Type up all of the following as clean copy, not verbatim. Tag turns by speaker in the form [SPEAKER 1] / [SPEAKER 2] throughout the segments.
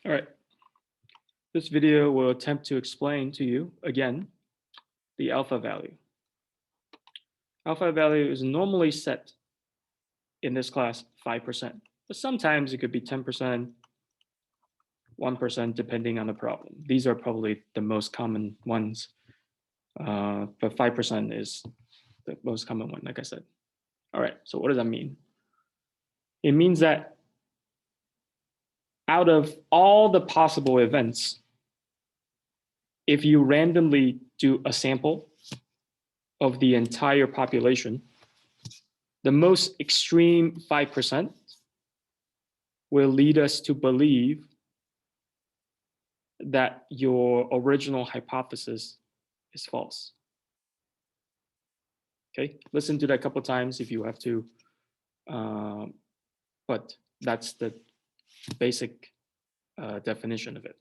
[SPEAKER 1] All right. This video will attempt to explain to you, again, the alpha value. Alpha value is normally set in this class 5%, but sometimes it could be 10%, 1%, depending on the problem. These are probably the most common ones, but 5% is the most common one, like I said. All right, so what does that mean? It means that out of all the possible events, if you randomly do a sample of the entire population, the most extreme 5% will lead us to believe that your original hypothesis is false. Okay, listen to that a couple times if you have to, but that's the basic definition of it.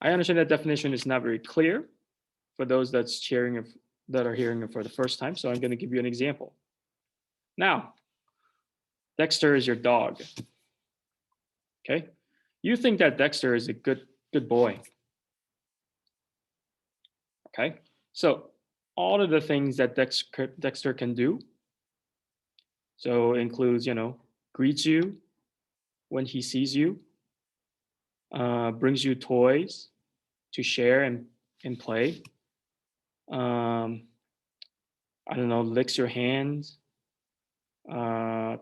[SPEAKER 1] I understand that definition is not very clear for those that are hearing it for the first time, so I'm going to give you an example. Now, Dexter is your dog. Okay, you think that Dexter is a good boy. Okay, so all of the things that Dexter can do, so includes, greets you when he sees you, brings you toys to share and play. I don't know, licks your hands. Those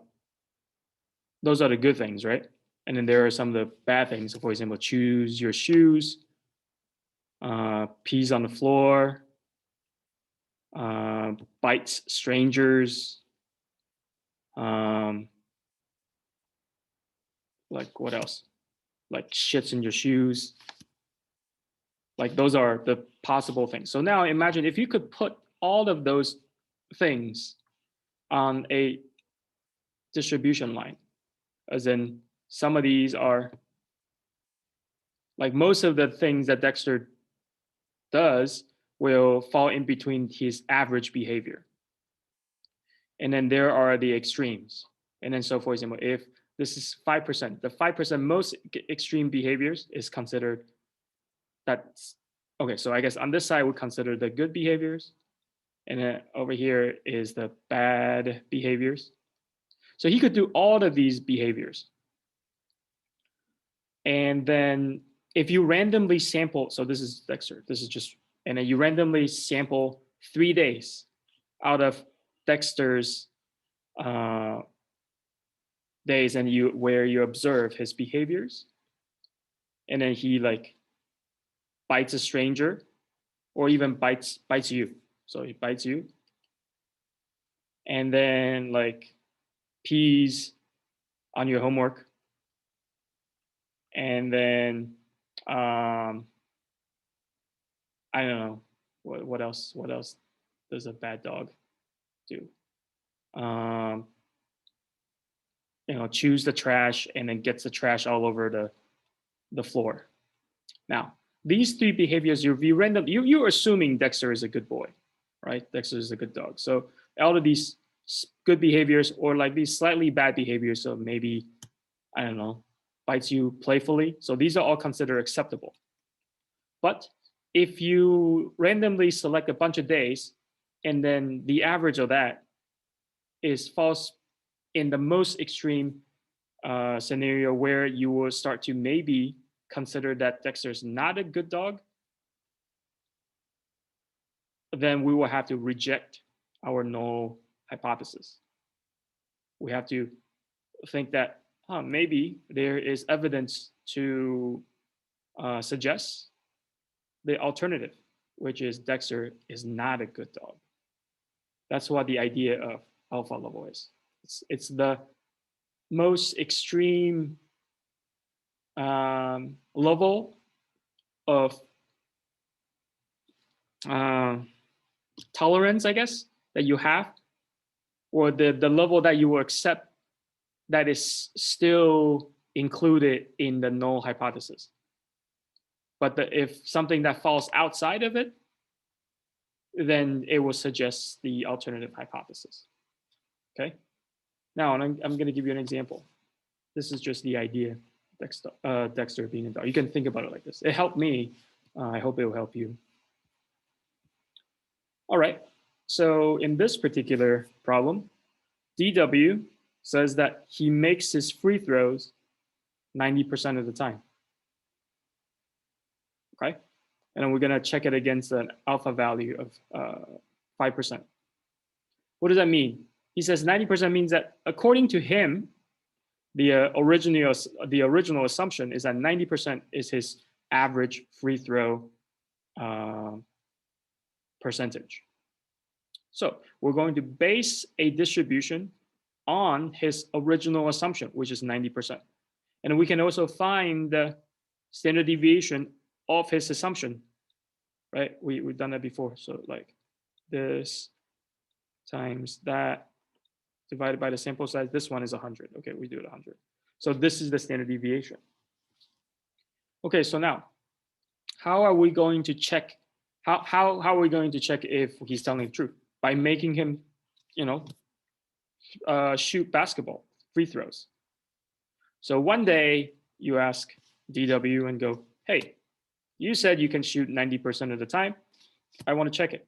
[SPEAKER 1] are the good things, right? And then there are some of the bad things. For example, chews your shoes, pees on the floor, bites strangers. Like what else? Like shits in your shoes. Like those are the possible things. So now imagine if you could put all of those things on a distribution line, as in some of these are, like most of the things that Dexter does will fall in between his average behavior. And then there are the extremes. And then so for example, if this is 5%, the 5% most extreme behaviors is considered that's, okay, so I guess on this side we consider the good behaviors. And then over here is the bad behaviors. So he could do all of these behaviors. And then if you randomly sample, so this is Dexter, this is just, and then you randomly sample 3 days out of Dexter's days and where you observe his behaviors. And then he like bites a stranger or even bites you. So he bites you. And then like pees on your homework. And then I don't know what else does a bad dog do? Chews the trash and then gets the trash all over the floor. Now, these 3 behaviors, you're assuming Dexter is a good boy, right? Dexter is a good dog. So all of these good behaviors or like these slightly bad behaviors, so maybe, I don't know, bites you playfully. So these are all considered acceptable. But if you randomly select a bunch of days and then the average of that is false in the most extreme scenario where you will start to maybe consider that Dexter is not a good dog, then we will have to reject our null hypothesis. We have to think that maybe there is evidence to suggest the alternative, which is Dexter is not a good dog. That's what the idea of alpha level is. It's the most extreme level of tolerance, I guess, that you have, or the level that you will accept that is still included in the null hypothesis. But if something that falls outside of it, then it will suggest the alternative hypothesis. Okay. Now I'm going to give you an example. This is just the idea Dexter being a dog. You can think about it like this. It helped me. I hope it will help you. All right. So in this particular problem, DW says that he makes his free throws 90% of the time. Okay. And then we're going to check it against an alpha value of 5%. What does that mean? He says 90% means that according to him, the original assumption is that 90% is his average free throw percentage. So we're going to base a distribution on his original assumption, which is 90%. And we can also find the standard deviation of his assumption, right? We've done that before. So like this times that divided by the sample size, this one is 100. Okay, we do it 100. So this is the standard deviation. Okay, so now, how are we going to check? How are we going to check if he's telling the truth? By making him, shoot basketball, free throws. So one day you ask DW and go, hey, you said you can shoot 90% of the time. I want to check it.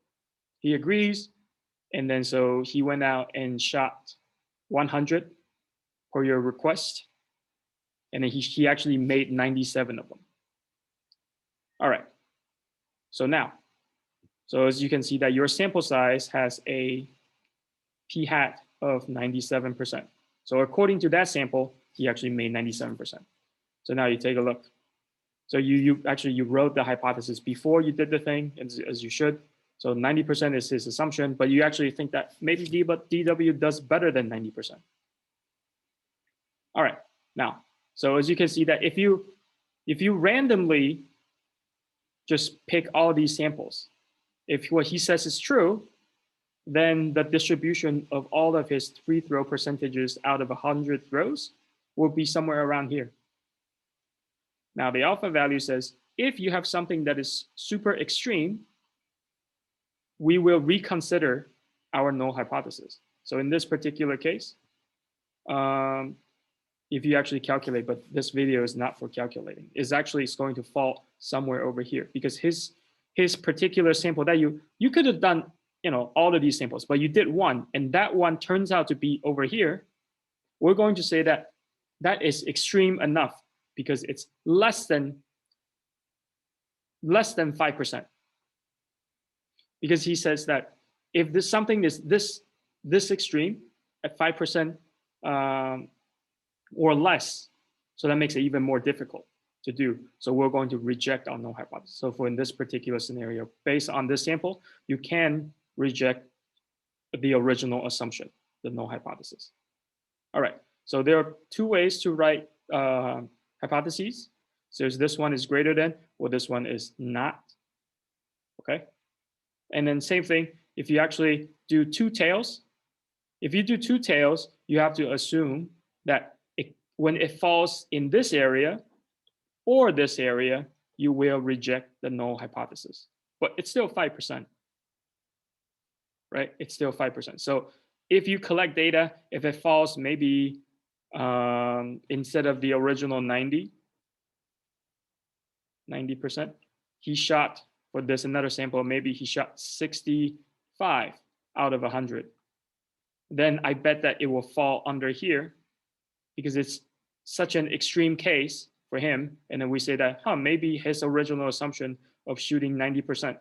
[SPEAKER 1] He agrees. And then so he went out and shot 100 per your request. And then he actually made 97 of them. All right. So now, so as you can see that your sample size has a p hat of 97%. So according to that sample, he actually made 97%. So now you take a look. So you wrote the hypothesis before you did the thing, as you should. So 90% is his assumption, but you actually think that maybe DW does better than 90%. All right, now, so as you can see that if you randomly just pick all these samples, if what he says is true, then the distribution of all of his free throw percentages out of 100 throws will be somewhere around here. Now the alpha value says, if you have something that is super extreme, we will reconsider our null hypothesis. So in this particular case, if you actually calculate, but this video is not for calculating, it's going to fall somewhere over here because his particular sample that you could have done, all of these samples, but you did one, and that one turns out to be over here. We're going to say that that is extreme enough because it's less than 5%. Because he says that if this something is this extreme at 5% or less, so that makes it even more difficult to do. So we're going to reject our null hypothesis. So for in this particular scenario, based on this sample, you can reject the original assumption, the null hypothesis. All right, so there are two ways to write hypotheses. So this one is greater than, or this one is not, okay? And then same thing, if you actually do two tails, if you do two tails, you have to assume that when it falls in this area or this area, you will reject the null hypothesis. But it's still 5%, right? It's still 5%. So if you collect data, if it falls maybe instead of the original 90%, he shot, for this another sample, maybe he shot 65 out of 100. Then I bet that it will fall under here because it's such an extreme case for him. And then we say that, maybe his original assumption of shooting 90%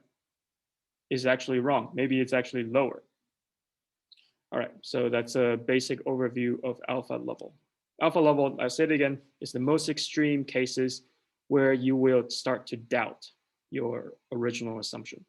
[SPEAKER 1] is actually wrong. Maybe it's actually lower. All right, so that's a basic overview of alpha level. Alpha level, I'll say it again, is the most extreme cases where you will start to doubt your original assumption.